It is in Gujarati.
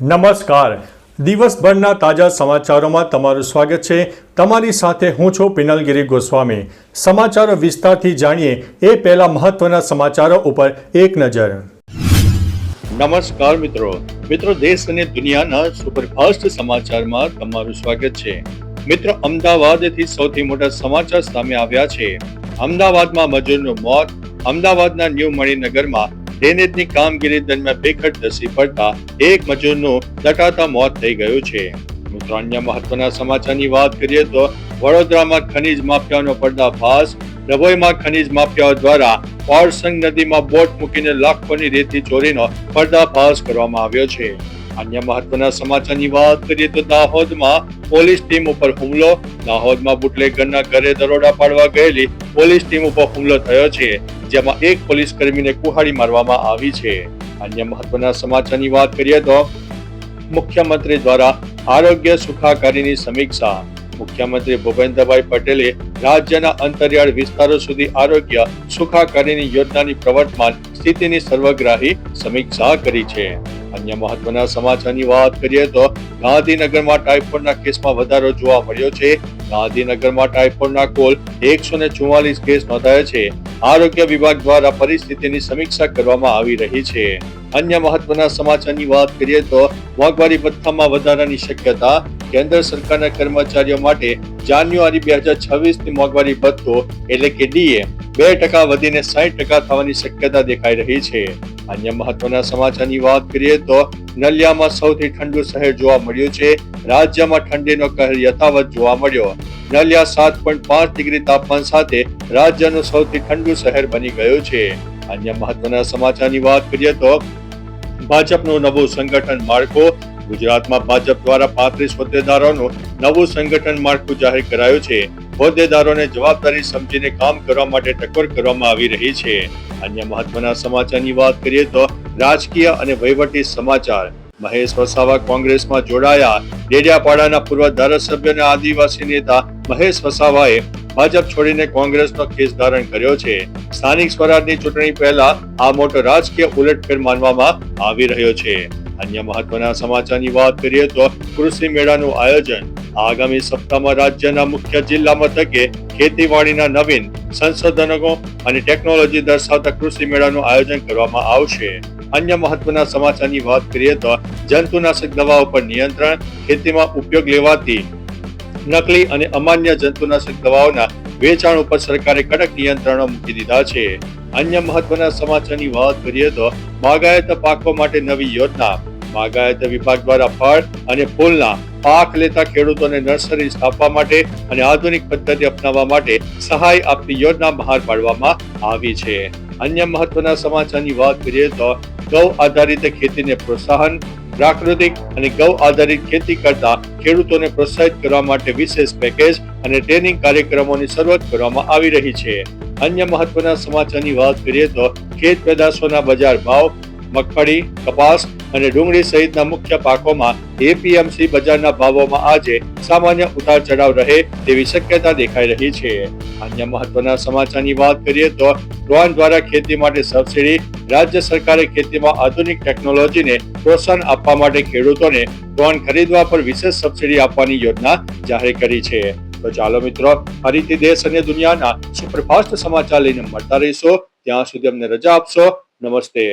નમસ્કાર. દિવસભરના તાજા સમાચારોમાં તમારું સ્વાગત છે. તમારી સાથે હું છું પિનલગીરી ગોસ્વામી. સમાચારો વિસ્તારથી જાણીએ એ પહેલા મહત્વના સમાચારો ઉપર એક નજર. નમસ્કાર મિત્રો, દેશ અને દુનિયાના સુપરફાસ્ટ સમાચારમાં તમારું સ્વાગત છે. મિત્રો, અમદાવાદથી સૌથી મોટા સમાચાર સામે આવ્યા છે. અમદાવાદમાં મજૂરનું મોત. અમદાવાદના ન્યૂ મણિનગરમાં ડ્રેનેજની કામગીરી દરમિયાન ભેખડ ધસી પડતા એક મજૂરનું દટાતા મોત થઈ ગયું છે. મિત્રો, અન્ય મહત્વના સમાચારની વાત કરીએ તો વડોદરામાં ખનીજ માફિયાનો પર્દાફાશ. ડભોઈમાં ખનીજ માફિયાઓ દ્વારા ઓરસંગ નદીમાં બોટ મૂકીને લાખોની રેતી ચોરીનો પર્દાફાશ કરવામાં આવ્યો છે. અન્ય મહત્વના સમાચારની વાત કરીએ તો દાહોદમાં પોલીસ ટીમ ઉપર હુમલો. દાહોદમાં બુટલેગરના ઘરે દરોડા પાડવા ગયેલી પોલીસ ટીમ ઉપર હુમલો થયો છે, જેમાં એક પોલીસ કર્મીને કુહાડી મારવામાં આવી છે. અન્ય મહત્વના સમાચારની વાત કરીએ તો મુખ્યમંત્રી દ્વારા આરોગ્ય સુખાકારીની સમીક્ષા. મુખ્યમંત્રી ભૂપેન્દ્રભાઈ પટેલે રાજ્યના અંતરિયાળ વિસ્તારો સુધી આરોગ્ય સુખાકારીની યોજનાની પ્રવર્તમાન સ્થિતિની સર્વગ્રાહી સમીક્ષા કરી છે. અન્ય મહત્વના સમાચારની વાત કરીએ તો ગાંધીનગરમાં ટાઇફોઇડના કેસમાં વધારો જોવા મળ્યો છે. ગાંધીનગરમાં ટાઇફોઇડના કુલ 144 કેસ નોંધાયા છે. આરોગ્ય વિભાગ દ્વારા પરિસ્થિતિની સમીક્ષા કરવામાં આવી રહી છે. અન્ય મહત્વના સમાચારની વાત કરીએ તો મોંઘવારી ભથ્થામાં વધારાની શક્યતા. કેન્દ્ર સરકારના કર્મચારીઓ માટે જાન્યુઆરી 2026 ની મોંઘવારી ભથ્થો એટલે કે ડીએ 2% વધીને 60% થવાની શક્યતા દેખાઈ રહી છે. અન્ય મહત્વના સમાચારની વાત કરીએ તો નલિયામાં સૌથી ઠંડુ શહેર જોવા મળ્યું છે. રાજ્યમાં ઠંડીનો કહેર યથાવત જોવા મળ્યો. નલિયા 7.5 ડિગ્રી તાપમાન સાથે રાજ્યનું સૌથી ઠંડુ શહેર બની ગયું છે. અન્ય મહત્વના સમાચારની વાત કરીએ તો ભાજપનું નવું સંગઠન માળખું. ગુજરાતમાં ભાજપ દ્વારા 35 હોદ્દેદારોનું નવું સંગઠન માળખું જાહેર કરાયું છે. હોદ્દેદારોને જવાબદારી સમજીને કામ કરવા માટે ટકોર કરવામાં આવી રહી છે. અન્ય મહત્વના સમાચારની વાત કરીએ તો રાજકીય અને વહીવટી સમાચાર. મહેશ વસાવા કોંગ્રેસમાં જોડાયા. ડેડિયાપાડાના પૂર્વ ધારાસભ્ય અને આદિવાસી નેતા મહેશ વસાવાએ ભાજપ છોડીને કોંગ્રેસનો કેસ ધારણ કર્યો છે. સ્થાનિક સ્વરાજની ચૂંટણી પહેલા આ મોટો રાજકીય ઉલટફેર માનવામાં આવી રહ્યો છે. અન્ય મહત્વના સમાચારની વાત કરીએ તો કૃષિ મેળાનું આયોજન. આગામી સપ્તાહમાં રાજ્યના મુખ્ય જિલ્લા મથકે ખેતીવાડીના નવીન સંશોધનો અને ટેકનોલોજી દર્શાવતા કૃષિ મેળાનું આયોજન કરવામાં આવશે. અન્ય મહત્વના સમાચારની વાત કરીએ તો જંતુનાશક દવાઓ પર નિયંત્રણ. ખેતીમાં ઉપયોગ લેવાતી નકલી અને અમાન્ય જંતુનાશક દવાઓના વેચાણ ઉપર સરકારે કડક નિયંત્રણો મૂકી દીધા છે. અન્ય મહત્વના સમાચારની વાત કરીએ તો બાગાયત પાકો માટે નવી યોજના. બાગાયત વિભાગ દ્વારા ફળ અને ફૂલના પાક લેતા ખેડૂતોને નર્સરી સ્થાપવા માટે અને આધુનિક પદ્ધતિ અપનાવવા માટે સહાય આપતી યોજના બહાર પાડવામાં આવી છે. અન્ય મહત્વના સમાચારની વાત કરીએ તો ગૌ આધારિત ખેતીને પ્રોત્સાહન. પ્રાકૃતિક અને ગૌ આધારિત ખેતી કરતા ખેડૂતોને પ્રોત્સાહિત કરવા માટે વિશેષ પેકેજ અને ટ્રેનિંગ કાર્યક્રમોની શરૂઆત કરવામાં આવી રહી છે. અન્ય મહત્વના સમાચારની વાત કરીએ તો ખેત પેદાશોના બજાર ભાવ. મગફળી, કપાસ અને ડુંગળી સહિતના મુખ્ય પાકોમાં એપીએમસી બજારના ભાવોમાં આજે સામાન્ય ઉતાર ચઢાવ રહે તેવી શક્યતા દેખાઈ રહી છે. અન્ય મહત્વના સમાચારની વાત કરીએ તો ડ્રોન દ્વારા ખેતી માટે સબસિડી. રાજ્ય સરકારે ખેતીમાં આધુનિક ટેકનોલોજીને પ્રોત્સાહન આપવા માટે ખેડૂતોને ડ્રોન ખરીદવા પર વિશેષ સબસિડી આપવાની યોજના જાહેર કરી છે. તો ચાલો મિત્રો, ફરીથી દેશ અને દુનિયાના સુપરફાસ્ટ સમાચાર લઈને મળતા રહીશો. ત્યાં સુધી અમને રજા આપશો. નમસ્તે.